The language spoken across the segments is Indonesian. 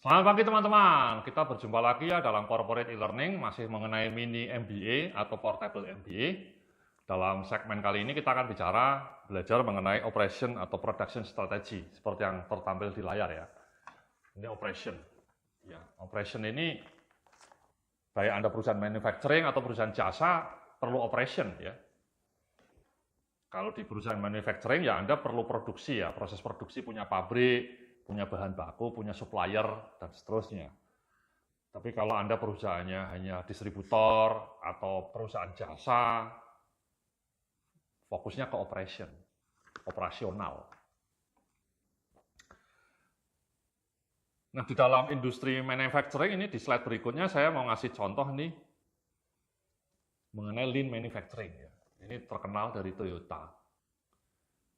Selamat pagi teman-teman, kita berjumpa lagi ya dalam Corporate E-Learning, masih mengenai mini MBA atau Portable MBA. Dalam segmen kali ini kita akan belajar mengenai operation atau production strategy, seperti yang tertampil di layar ya. Ini operation. Ya, operation ini, baik Anda perusahaan manufacturing atau perusahaan jasa, perlu operation ya. Kalau di perusahaan manufacturing ya Anda perlu produksi ya, proses produksi punya pabrik, punya bahan baku, punya supplier, dan seterusnya. Tapi kalau Anda perusahaannya hanya distributor atau perusahaan jasa, fokusnya ke operasional. Nah, di dalam industri manufacturing ini, di slide berikutnya saya mau ngasih contoh nih, mengenai lean manufacturing. Ya. Ini terkenal dari Toyota.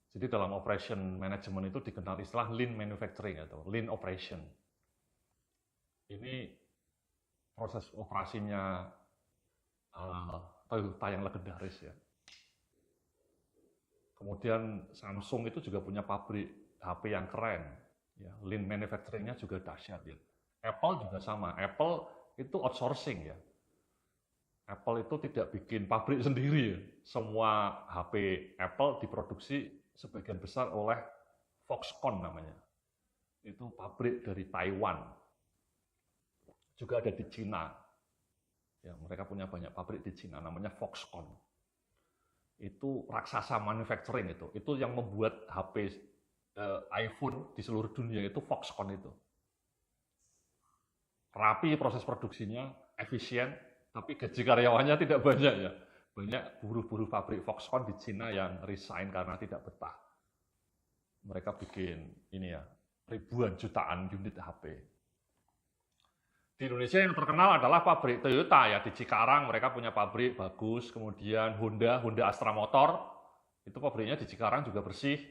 Jadi dalam operation management itu dikenal istilah lean manufacturing atau lean operation. Ini proses operasinya Toyota yang legendaris ya. Kemudian Samsung itu juga punya pabrik HP yang keren. Ya, lean manufacturing-nya juga dahsyat ya. Apple juga sama. Apple itu outsourcing ya. Apple itu tidak bikin pabrik sendiri ya. Semua HP Apple diproduksi sebagian besar oleh Foxconn namanya. Itu pabrik dari Taiwan. Juga ada di Cina. Ya, mereka punya banyak pabrik di Cina, namanya Foxconn. Itu raksasa manufacturing itu. Itu yang membuat HP iPhone di seluruh dunia itu Foxconn itu. Rapi proses produksinya, efisien, tapi gaji karyawannya tidak banyak ya. Banyak buruh-buruh pabrik Foxconn di Cina yang resign karena tidak betah. Mereka bikin ini ya, ribuan jutaan unit HP. Di Indonesia yang terkenal adalah pabrik Toyota ya, di Cikarang mereka punya pabrik bagus, kemudian Honda Astra Motor, itu pabriknya di Cikarang juga bersih.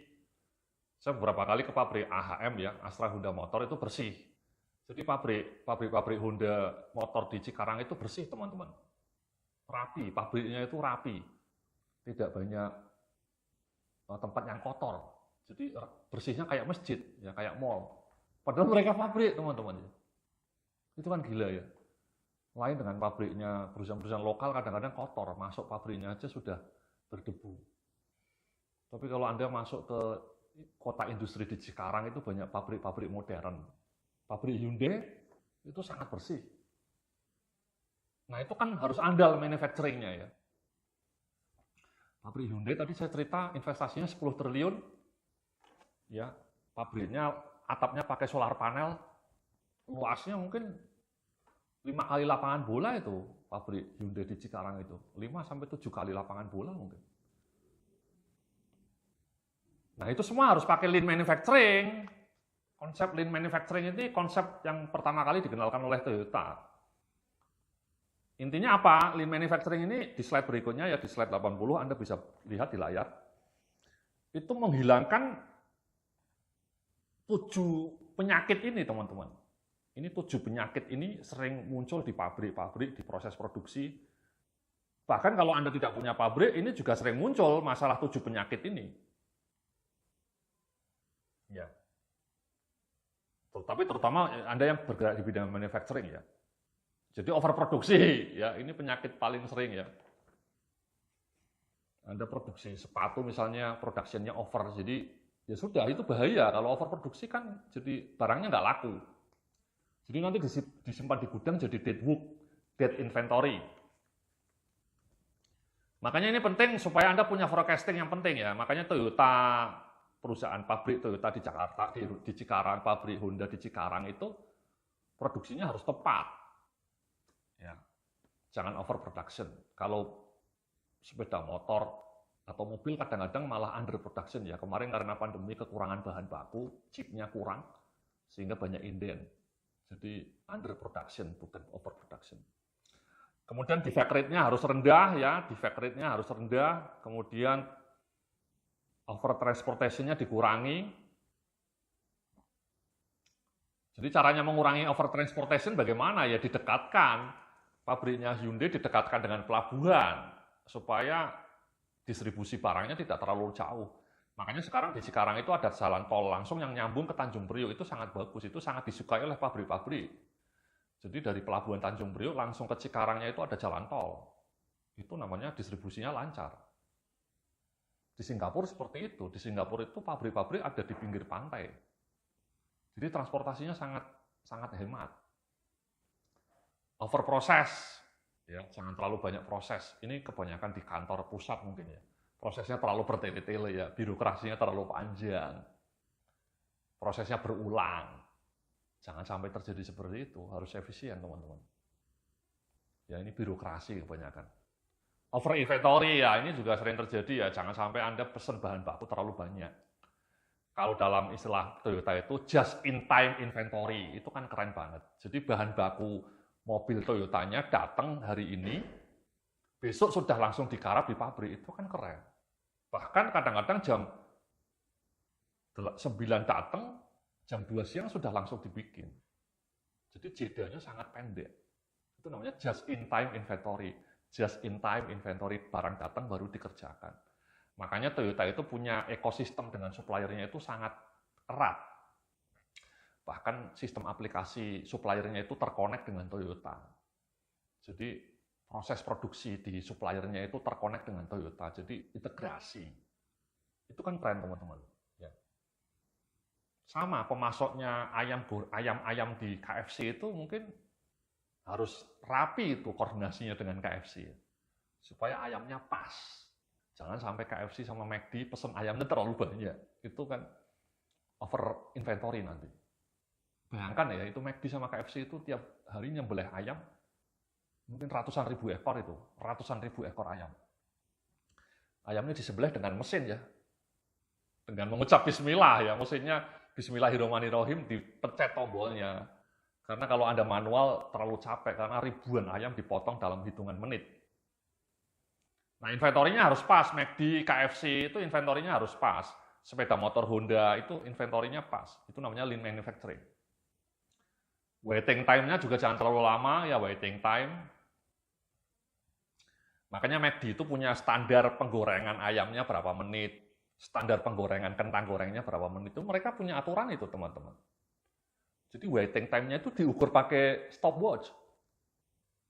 Saya beberapa kali ke pabrik AHM ya, Astra Honda Motor itu bersih. Jadi pabrik Honda Motor di Cikarang itu bersih teman-teman. Rapi, pabriknya itu rapi. Tidak banyak tempat yang kotor. Jadi bersihnya kayak masjid, ya kayak mall. Padahal mereka pabrik teman-teman. Itu kan gila ya. Lain dengan pabriknya perusahaan-perusahaan lokal kadang-kadang kotor, masuk pabriknya aja sudah berdebu. Tapi kalau Anda masuk ke kota industri di Cikarang itu banyak pabrik-pabrik modern. Pabrik Hyundai itu sangat bersih. Nah itu kan harus andal manufacturing-nya ya. Pabrik Hyundai tadi saya cerita investasinya 10 triliun. Ya, pabriknya atapnya pakai solar panel. Luasnya mungkin 5 kali lapangan bola itu pabrik Hyundai di Cikarang itu. 5 sampai 7 kali lapangan bola mungkin. Nah itu semua harus pakai lean manufacturing. Konsep lean manufacturing ini konsep yang pertama kali dikenalkan oleh Toyota. Intinya apa? Lean manufacturing ini di slide berikutnya ya, di slide 80 Anda bisa lihat di layar. Itu menghilangkan 7 penyakit ini teman-teman. Ini 7 penyakit ini sering muncul di pabrik-pabrik, di proses produksi. Bahkan kalau Anda tidak punya pabrik, ini juga sering muncul masalah 7 penyakit ini. Ya. Tapi terutama Anda yang bergerak di bidang manufacturing ya. Jadi overproduksi, ya ini penyakit paling sering ya. Anda produksi sepatu misalnya, produksinya over, jadi ya sudah itu bahaya. Kalau overproduksi kan jadi barangnya nggak laku. Jadi nanti disimpan di gudang jadi dead inventory. Makanya ini penting supaya Anda punya forecasting yang penting ya. Makanya Toyota, perusahaan pabrik Toyota di Jakarta, di Cikarang, pabrik Honda di Cikarang itu produksinya harus tepat. Ya, jangan overproduction. Kalau sepeda motor atau mobil kadang-kadang malah underproduction ya. Kemarin karena pandemi kekurangan bahan baku, chipnya kurang, sehingga banyak inden. Jadi underproduction bukan overproduction. Kemudian defect rate-nya harus rendah ya, defect rate-nya harus rendah. Kemudian over transportation-nya dikurangi. Jadi caranya mengurangi over transportation bagaimana ya? Didekatkan. Pabriknya Hyundai didekatkan dengan pelabuhan supaya distribusi barangnya tidak terlalu jauh. Makanya sekarang di Cikarang itu ada jalan tol langsung yang nyambung ke Tanjung Priok, itu sangat bagus, itu sangat disukai oleh pabrik-pabrik. Jadi dari Pelabuhan Tanjung Priok langsung ke Cikarangnya itu ada jalan tol. Itu namanya distribusinya lancar. Di Singapura seperti itu. Di Singapura itu pabrik-pabrik ada di pinggir pantai. Jadi transportasinya sangat sangat hemat. Overproses, ya, jangan terlalu banyak proses. Ini kebanyakan di kantor pusat mungkin ya. Prosesnya terlalu bertele-tele ya, birokrasinya terlalu panjang. Prosesnya berulang. Jangan sampai terjadi seperti itu, harus efisien teman-teman. Ya ini birokrasi kebanyakan. Over inventory ya, ini juga sering terjadi ya, jangan sampai Anda pesen bahan baku terlalu banyak. Kalau dalam istilah Toyota itu just in time inventory, itu kan keren banget. Jadi bahan baku mobil Toyotanya datang hari ini, besok sudah langsung digarap di pabrik, itu kan keren. Bahkan kadang-kadang jam 9 datang, jam 2 siang sudah langsung dibikin. Jadi jedanya sangat pendek. Itu namanya just in time inventory. Just in time inventory, barang datang baru dikerjakan. Makanya Toyota itu punya ekosistem dengan suppliernya itu sangat erat. Bahkan sistem aplikasi suppliernya itu terkonek dengan Toyota. Jadi proses produksi di suppliernya itu terkonek dengan Toyota. Jadi integrasi. Itu kan keren teman-teman. Ya. Sama pemasoknya ayam di KFC itu mungkin harus rapi itu koordinasinya dengan KFC. Supaya ayamnya pas. Jangan sampai KFC sama McD pesen ayamnya terlalu banyak. Itu kan over inventory nanti. Bayangkan ya, itu McD sama KFC itu tiap hari nyembelih ayam mungkin ratusan ribu ekor itu, ratusan ribu ekor ayam. Ayamnya disembelih dengan mesin ya, dengan mengucap Bismillah ya, mesinnya Bismillahirrahmanirrahim, dipencet tombolnya. Karena kalau Anda manual terlalu capek karena ribuan ayam dipotong dalam hitungan menit. Nah inventorinya harus pas, McD, KFC itu inventorinya harus pas. Sepeda motor Honda itu inventorinya pas, itu namanya lean manufacturing. Waiting time-nya juga jangan terlalu lama ya, waiting time. Makanya McD itu punya standar penggorengan ayamnya berapa menit, standar penggorengan kentang gorengnya berapa menit, itu mereka punya aturan itu teman-teman. Jadi waiting time-nya itu diukur pakai stopwatch,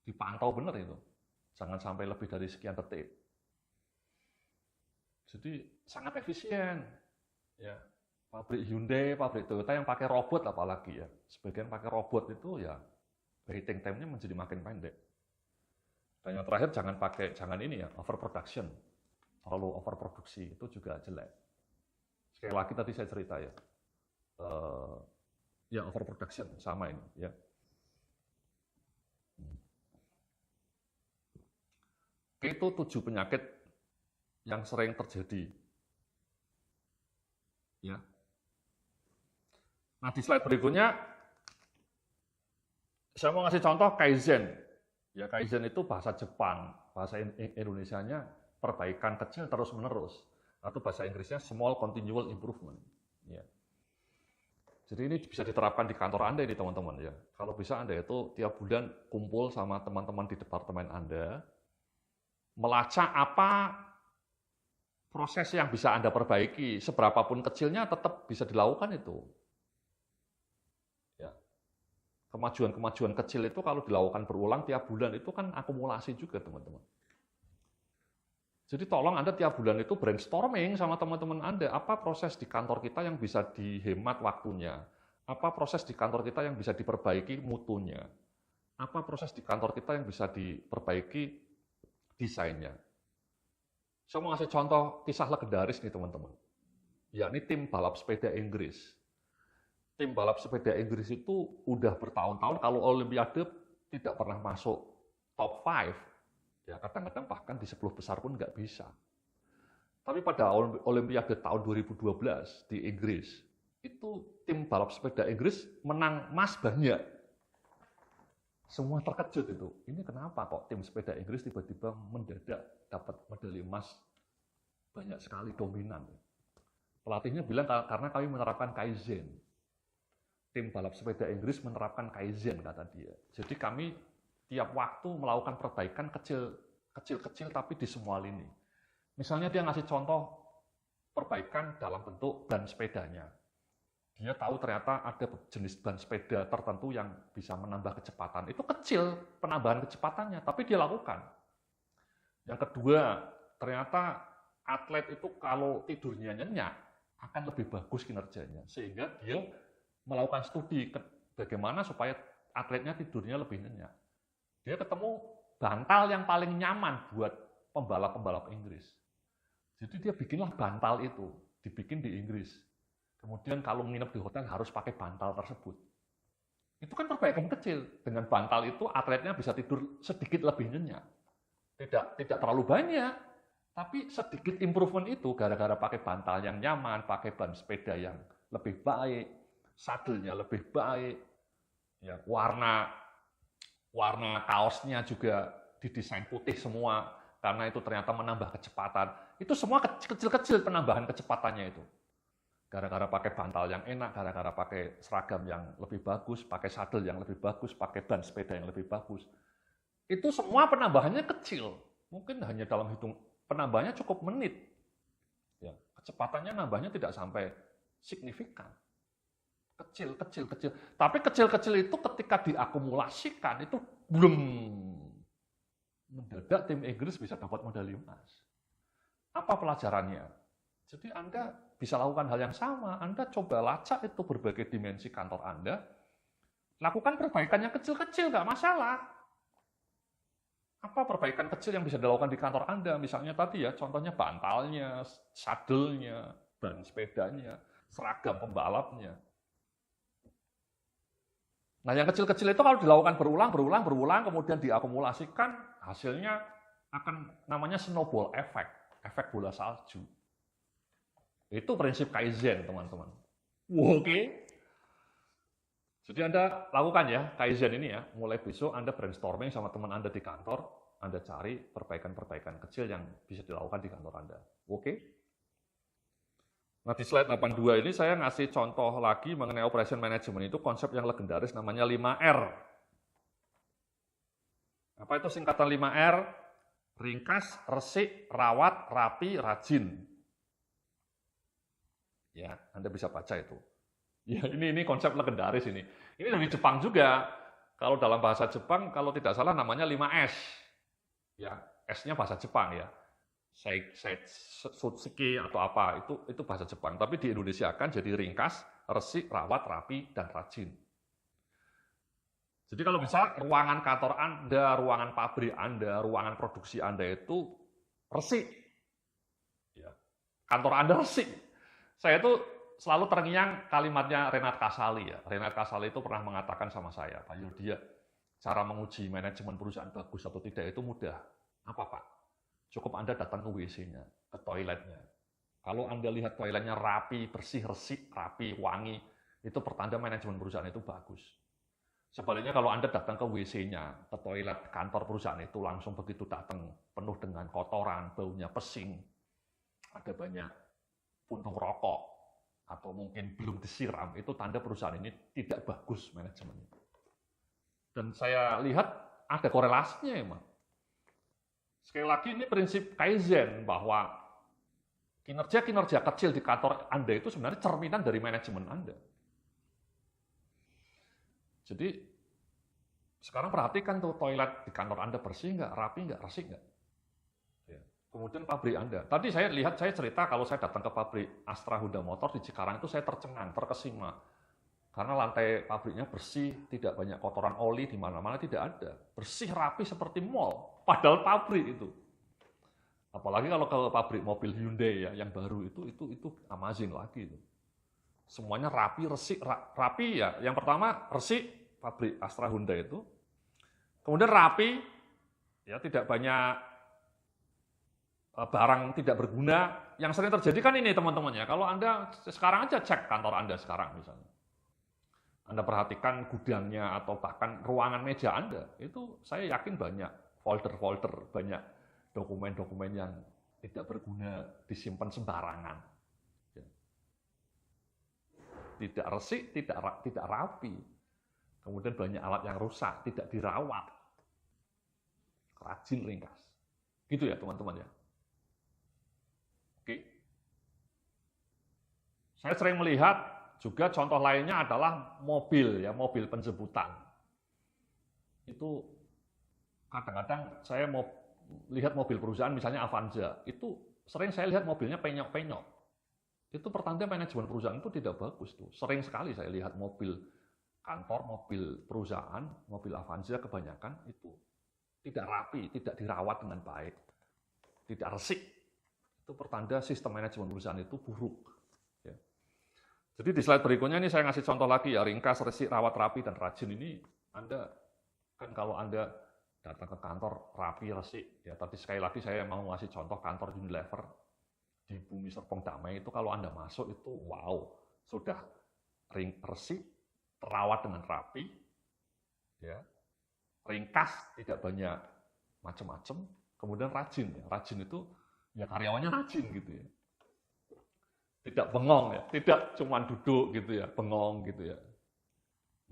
dipantau benar itu, jangan sampai lebih dari sekian detik. Jadi sangat efisien, ya. Pabrik Hyundai, pabrik Toyota yang pakai robot apalagi ya, sebagian pakai robot itu ya waiting time-nya menjadi makin pendek. Dan yang terakhir jangan ini ya, overproduction. Terlalu overproduksi itu juga jelek. Sekali lagi tadi saya cerita ya. Ya overproduction sama ini ya. Itu 7 penyakit yang sering terjadi. Ya. Nah, di slide berikutnya saya mau ngasih contoh Kaizen. Ya, Kaizen itu bahasa Jepang, bahasa Indonesianya perbaikan kecil terus-menerus, atau bahasa Inggrisnya small continual improvement. Ya. Jadi ini bisa diterapkan di kantor Anda ini teman-teman ya. Kalau bisa Anda itu tiap bulan kumpul sama teman-teman di departemen Anda, melacak apa proses yang bisa Anda perbaiki, seberapapun kecilnya tetap bisa dilakukan itu. Ya. Kemajuan-kemajuan kecil itu kalau dilakukan berulang tiap bulan itu kan akumulasi juga teman-teman. Jadi tolong Anda tiap bulan itu brainstorming sama teman-teman Anda, apa proses di kantor kita yang bisa dihemat waktunya, apa proses di kantor kita yang bisa diperbaiki mutunya, apa proses di kantor kita yang bisa diperbaiki desainnya. Saya mau ngasih contoh kisah legendaris nih teman-teman, yakni tim balap sepeda Inggris. Tim balap sepeda Inggris itu udah bertahun-tahun kalau Olimpiade tidak pernah masuk top 5. Ya, kadang-kadang bahkan di 10 besar pun nggak bisa. Tapi pada Olimpiade tahun 2012 di Inggris, itu tim balap sepeda Inggris menang emas banyak. Semua terkejut itu. Ini kenapa kok tim sepeda Inggris tiba-tiba mendadak dapat medali emas banyak sekali, dominan. Pelatihnya bilang karena kami menerapkan Kaizen. Tim balap sepeda Inggris menerapkan Kaizen, kata dia. Jadi kami tiap waktu melakukan perbaikan kecil-kecil tapi di semua lini. Misalnya dia ngasih contoh perbaikan dalam bentuk ban sepedanya. Dia tahu ternyata ada jenis ban sepeda tertentu yang bisa menambah kecepatan. Itu kecil penambahan kecepatannya, tapi dia lakukan. Yang kedua, ternyata atlet itu kalau tidurnya nyenyak akan lebih bagus kinerjanya. Sehingga dia melakukan studi bagaimana supaya atletnya tidurnya lebih nyenyak. Dia ketemu bantal yang paling nyaman buat pembalap-pembalap Inggris. Jadi dia bikinlah bantal itu, dibikin di Inggris. Kemudian kalau nginep di hotel harus pakai bantal tersebut. Itu kan perbaikan kecil. Dengan bantal itu atletnya bisa tidur sedikit lebih nyenyak. Tidak terlalu banyak, tapi sedikit improvement itu gara-gara pakai bantal yang nyaman, pakai ban sepeda yang lebih baik, sadelnya lebih baik, ya, warna kaosnya juga didesain putih semua, karena itu ternyata menambah kecepatan. Itu semua kecil-kecil penambahan kecepatannya itu. Gara-gara pakai bantal yang enak, gara-gara pakai seragam yang lebih bagus, pakai sadel yang lebih bagus, pakai ban sepeda yang lebih bagus. Itu semua penambahannya kecil. Mungkin hanya dalam hitung, penambahannya cukup menit. Ya, kecepatannya nambahnya tidak sampai signifikan. Kecil. Tapi kecil-kecil itu ketika diakumulasikan, itu belum mendadak tim Inggris bisa dapat medali emas. Apa pelajarannya? Jadi Anda bisa lakukan hal yang sama. Anda coba lacak itu berbagai dimensi kantor Anda. Lakukan perbaikan yang kecil-kecil, nggak masalah. Apa perbaikan kecil yang bisa dilakukan di kantor Anda? Misalnya tadi ya, contohnya bantalnya, sadelnya, ban sepedanya, seragam pembalapnya. Nah, yang kecil-kecil itu kalau dilakukan berulang, kemudian diakumulasikan, hasilnya akan namanya snowball effect, efek bola salju. Itu prinsip Kaizen, teman-teman. Oke. Jadi Anda lakukan ya, Kaizen ini ya, mulai besok Anda brainstorming sama teman Anda di kantor, Anda cari perbaikan-perbaikan kecil yang bisa dilakukan di kantor Anda. Oke? Nah, di slide 82 ini saya ngasih contoh lagi mengenai operation management, itu konsep yang legendaris namanya 5R. Apa itu singkatan 5R? Ringkas, resik, rawat, rapi, rajin. Ya, Anda bisa baca itu. Ya, ini konsep legendaris ini. Ini dari Jepang juga. Kalau dalam bahasa Jepang, kalau tidak salah namanya 5S. Ya, S-nya bahasa Jepang ya. Sutsuki atau apa, itu bahasa Jepang. Tapi di Indonesia kan jadi ringkas, resik, rawat, rapi, dan rajin. Jadi kalau bisa ruangan kantor Anda, ruangan pabrik Anda, ruangan produksi Anda itu resik. Ya. Kantor Anda resik. Saya tuh selalu terngiang kalimatnya Renat Kasali ya. Renat Kasali itu pernah mengatakan sama saya, Pak Yudhya, cara menguji manajemen perusahaan bagus atau tidak itu mudah. Apa Pak? Cukup Anda datang ke WC-nya, ke toiletnya. Kalau Anda lihat toiletnya rapi, bersih, resik, rapi, wangi, itu pertanda manajemen perusahaan itu bagus. Sebaliknya kalau Anda datang ke WC-nya, ke toilet kantor perusahaan itu langsung begitu datang, penuh dengan kotoran, baunya pesing, ada banyak puntung rokok, atau mungkin belum disiram, itu tanda perusahaan ini tidak bagus manajemennya. Dan saya lihat ada korelasinya emang. Sekali lagi ini prinsip Kaizen, bahwa kinerja-kinerja kecil di kantor Anda itu sebenarnya cerminan dari manajemen Anda. Jadi sekarang perhatikan tuh toilet di kantor Anda bersih nggak, rapi nggak, resik nggak. Kemudian pabrik Anda. Tadi saya cerita kalau saya datang ke pabrik Astra Honda Motor di Cikarang itu saya tercengang, terkesima. Karena lantai pabriknya bersih, tidak banyak kotoran oli di mana-mana, tidak ada. Bersih, rapi seperti mall, padahal pabrik itu. Apalagi kalau ke pabrik mobil Hyundai ya, yang baru itu amazing lagi itu. Semuanya rapi, resik, rapi ya. Yang pertama resik, pabrik Astra Honda itu. Kemudian rapi, ya tidak banyak barang tidak berguna. Yang sering terjadi kan ini teman-teman ya, kalau Anda sekarang aja cek kantor Anda sekarang misalnya. Anda perhatikan gudangnya atau bahkan ruangan meja Anda, itu saya yakin banyak folder-folder, banyak dokumen-dokumen yang tidak berguna disimpan sembarangan. Tidak resik, tidak rapi. Kemudian banyak alat yang rusak, tidak dirawat. Rajin, ringkas. Gitu ya teman-teman ya. Oke. Saya sering melihat juga contoh lainnya adalah mobil, ya, mobil penjemputan. Itu kadang-kadang saya mau lihat mobil perusahaan, misalnya Avanza, itu sering saya lihat mobilnya penyok-penyok. Itu pertanda manajemen perusahaan itu tidak bagus tuh. Sering sekali saya lihat mobil kantor, mobil perusahaan, mobil Avanza kebanyakan itu tidak rapi, tidak dirawat dengan baik, tidak resik. Itu pertanda sistem manajemen perusahaan itu buruk. Ya. Jadi di slide berikutnya ini saya ngasih contoh lagi ya, ringkas, resik, rawat, rapi, dan rajin. Ini Anda, kan kalau Anda datang ke kantor rapi, resik, ya tadi sekali lagi saya mau ngasih contoh kantor Unilever di Bumi Serpong Damai itu kalau Anda masuk itu wow, sudah resik, terawat dengan rapi, ya, ringkas, tidak banyak macam-macam, kemudian rajin. Ya. Rajin itu ya karyawannya rajin gitu ya. Tidak bengong ya, tidak cuma duduk gitu ya, bengong gitu ya,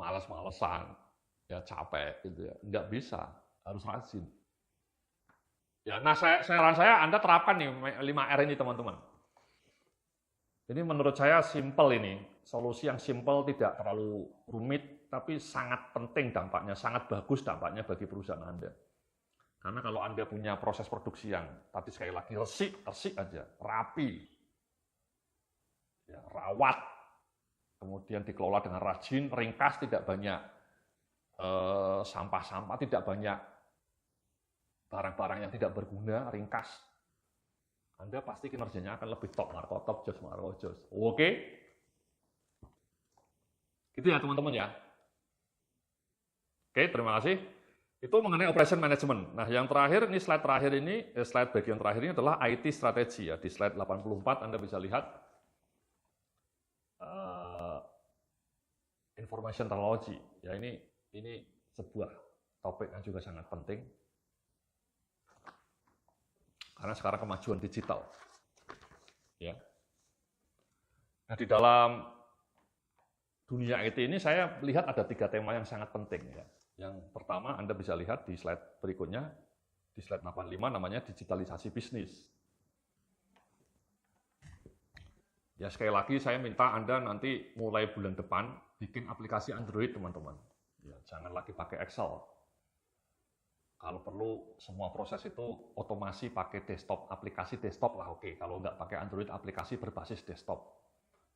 malas-malesan, ya capek gitu ya, nggak bisa, harus rajin. Ya, nah saran saya Anda terapkan nih 5R ini teman-teman. Jadi menurut saya simple ini, solusi yang simple tidak terlalu rumit, tapi sangat penting dampaknya, sangat bagus dampaknya bagi perusahaan Anda. Karena kalau Anda punya proses produksi yang tadi sekali lagi resik aja, rapi, ya, rawat, kemudian dikelola dengan rajin, ringkas, tidak banyak sampah-sampah, tidak banyak barang-barang yang tidak berguna, ringkas, Anda pasti kinerjanya akan lebih top, markotop, jos, markojos. Oke? Gitu ya teman-teman ya. Oke, terima kasih. Itu mengenai operation management. Nah, yang terakhir, ini slide terakhir ini, slide bagian terakhir ini adalah IT strategi ya. Di slide 84 Anda bisa lihat information technology. Ya, ini sebuah topik yang juga sangat penting. Karena sekarang kemajuan digital. Ya. Nah, di dalam dunia IT ini saya lihat ada 3 tema yang sangat penting ya. Yang pertama Anda bisa lihat di slide berikutnya, di slide 85 namanya digitalisasi bisnis. Ya sekali lagi saya minta Anda nanti mulai bulan depan bikin aplikasi Android teman-teman. Ya, jangan lagi pakai Excel. Kalau perlu semua proses itu otomasi pakai desktop, aplikasi desktop lah oke. Kalau nggak pakai Android, aplikasi berbasis desktop.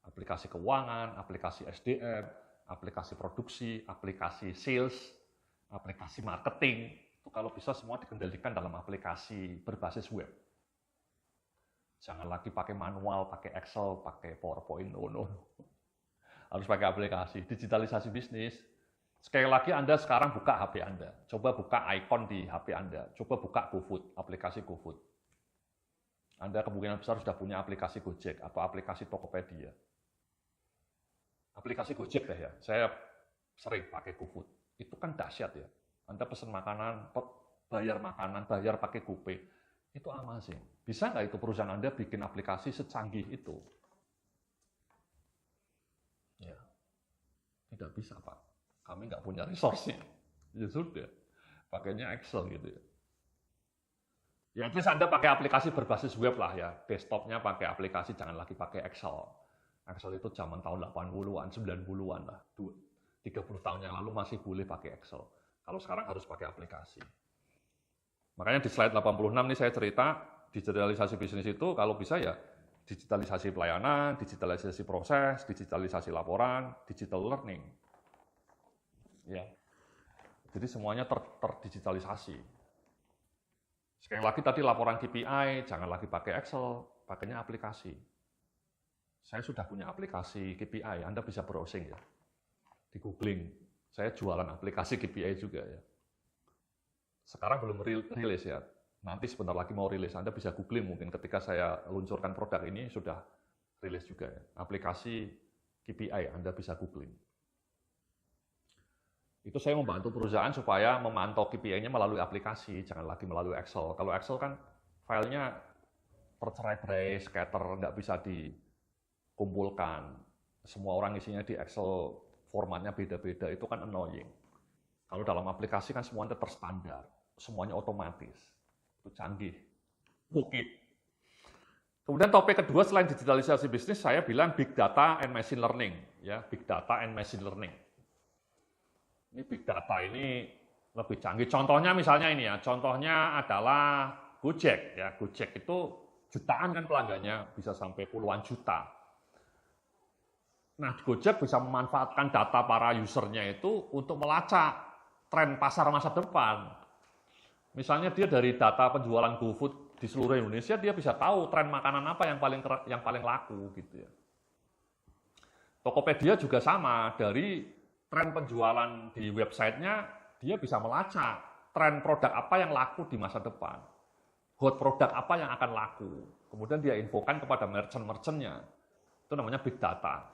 Aplikasi keuangan, aplikasi SDM, aplikasi produksi, aplikasi sales, aplikasi marketing. Itu kalau bisa semua dikendalikan dalam aplikasi berbasis web. Jangan lagi pakai manual, pakai Excel, pakai PowerPoint, no. Harus pakai aplikasi. Digitalisasi bisnis. Sekali lagi Anda sekarang buka HP Anda. Coba buka icon di HP Anda. Coba buka GoFood, aplikasi GoFood. Anda kemungkinan besar sudah punya aplikasi Gojek atau aplikasi Tokopedia. Aplikasi Gojek deh ya. Saya sering pakai GoFood. Itu kan dahsyat ya. Anda pesan makanan, bayar pakai GoPay. Itu amazing. Bisa nggak itu perusahaan Anda bikin aplikasi secanggih itu? Ya, tidak bisa Pak. Kami nggak punya resource-nya. Ya sudah, pakainya Excel gitu ya. Ya, terus Anda pakai aplikasi berbasis web lah ya. Desktopnya pakai aplikasi, jangan lagi pakai Excel. Excel itu zaman tahun 80-an, 90-an lah. 30 tahun yang lalu masih boleh pakai Excel. Kalau sekarang harus pakai aplikasi. Makanya di slide 86 ini saya cerita, digitalisasi bisnis itu kalau bisa ya digitalisasi pelayanan, digitalisasi proses, digitalisasi laporan, digital learning. Ya. Jadi semuanya terdigitalisasi. Sekali lagi tadi laporan KPI, jangan lagi pakai Excel, pakainya aplikasi. Saya sudah punya aplikasi KPI, Anda bisa browsing ya. Di googling, saya jualan aplikasi KPI juga ya. Sekarang belum rilis ya, nanti sebentar lagi mau rilis, Anda bisa googling mungkin ketika saya luncurkan produk ini sudah rilis juga ya. Aplikasi KPI, Anda bisa googling. Itu saya membantu perusahaan supaya memantau KPI-nya melalui aplikasi, jangan lagi melalui Excel. Kalau Excel kan filenya tercerai-berai, scatter, nggak bisa dikumpulkan. Semua orang isinya di Excel, formatnya beda-beda, itu kan annoying. Kalau dalam aplikasi kan semuanya terstandar, semuanya otomatis. Itu canggih. Oke. Kemudian topik kedua selain digitalisasi bisnis, saya bilang big data and machine learning, ya, big data and machine learning. Ini big data ini lebih canggih. Contohnya misalnya ini ya, contohnya adalah Gojek, ya. Gojek itu jutaan kan pelanggannya, bisa sampai puluhan juta. Nah, Gojek bisa memanfaatkan data para usernya itu untuk melacak tren pasar masa depan. Misalnya dia dari data penjualan GoFood di seluruh Indonesia, dia bisa tahu tren makanan apa yang paling laku gitu ya. Tokopedia juga sama, dari tren penjualan di websitenya dia bisa melacak tren produk apa yang laku di masa depan, hot produk apa yang akan laku. Kemudian dia infokan kepada merchant-merchantnya. Itu namanya big data.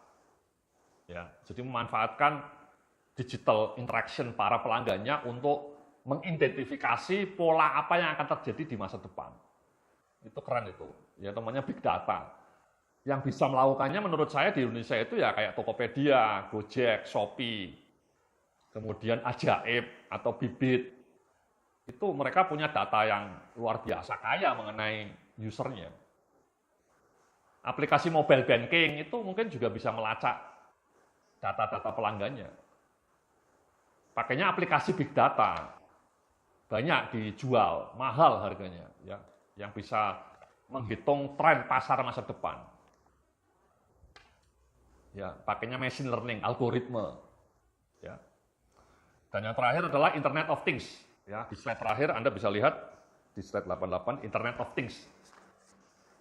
Ya, jadi memanfaatkan digital interaction para pelanggannya untuk mengidentifikasi pola apa yang akan terjadi di masa depan. Itu keren itu, ya namanya big data. Yang bisa melakukannya menurut saya di Indonesia itu ya kayak Tokopedia, Gojek, Shopee, kemudian Ajaib atau Bibit. Itu mereka punya data yang luar biasa kaya mengenai usernya. Aplikasi mobile banking itu mungkin juga bisa melacak data-data pelanggannya. Pakainya aplikasi big data, banyak dijual, mahal harganya, ya, yang bisa menghitung tren pasar masa depan. Ya, pakainya machine learning, algoritma. Ya. Dan yang terakhir adalah Internet of Things. Ya, di slide terakhir Anda bisa lihat di slide 88 Internet of Things.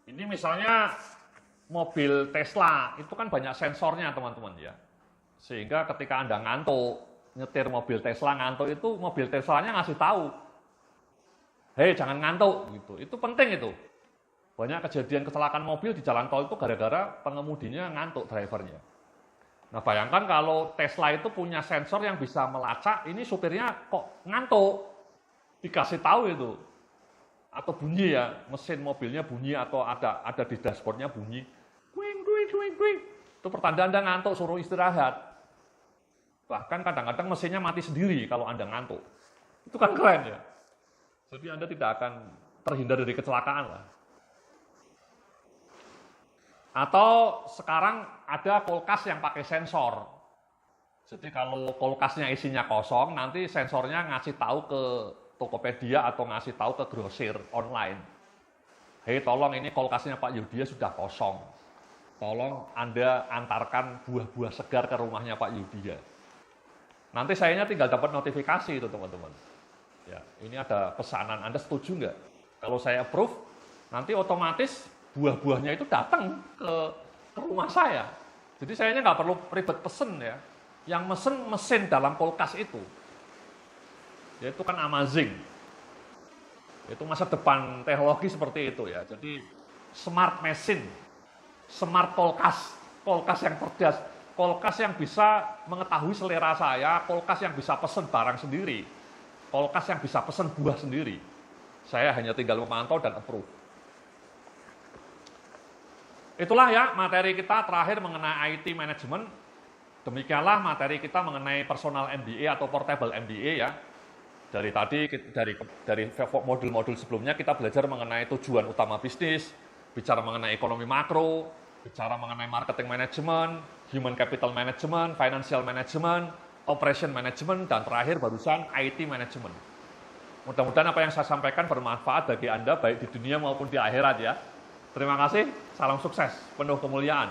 Ini misalnya mobil Tesla itu kan banyak sensornya teman-teman ya. Sehingga ketika Anda ngantuk, nyetir mobil Tesla ngantuk itu mobil Teslanya ngasih tahu, hei jangan ngantuk gitu. Itu penting itu. Banyak kejadian kecelakaan mobil di jalan tol itu gara-gara pengemudinya ngantuk drivernya. Nah bayangkan kalau Tesla itu punya sensor yang bisa melacak ini supirnya kok ngantuk, dikasih tahu itu. Atau bunyi ya, mesin mobilnya bunyi atau ada di dashboardnya bunyi, kuing kuing kuing kuing. Itu pertanda Anda ngantuk, suruh istirahat. Bahkan kadang-kadang mesinnya mati sendiri kalau Anda ngantuk. Itu kan keren ya. Jadi Anda tidak akan terhindar dari kecelakaan lah. Atau sekarang ada kulkas yang pakai sensor. Jadi kalau kulkasnya isinya kosong, nanti sensornya ngasih tahu ke Tokopedia atau ngasih tahu ke grosir online. Hei tolong ini kulkasnya Pak Yudia sudah kosong. Tolong Anda antarkan buah-buah segar ke rumahnya Pak Yudia. Nanti sayanya tinggal dapat notifikasi itu teman-teman. Ya, ini ada pesanan, Anda setuju nggak? Kalau saya approve, nanti otomatis buah-buahnya itu datang ke rumah saya. Jadi sayanya nggak perlu ribet pesen ya. Yang mesen mesin dalam kulkas itu. Yaitu kan amazing. Itu masa depan teknologi seperti itu ya. Jadi smart machine, smart kulkas, kulkas yang cerdas, kulkas yang bisa mengetahui selera saya, kulkas yang bisa pesen barang sendiri, kulkas yang bisa pesen buah sendiri. Saya hanya tinggal memantau dan approve. Itulah ya materi kita terakhir mengenai IT management. Demikianlah materi kita mengenai personal MBA atau portable MBA ya. Dari tadi dari modul-modul sebelumnya kita belajar mengenai tujuan utama bisnis, bicara mengenai ekonomi makro, bicara mengenai marketing management, human capital management, financial management, operation management, dan terakhir barusan IT management. Mudah-mudahan apa yang saya sampaikan bermanfaat bagi Anda baik di dunia maupun di akhirat ya. Terima kasih, salam sukses, penuh kemuliaan.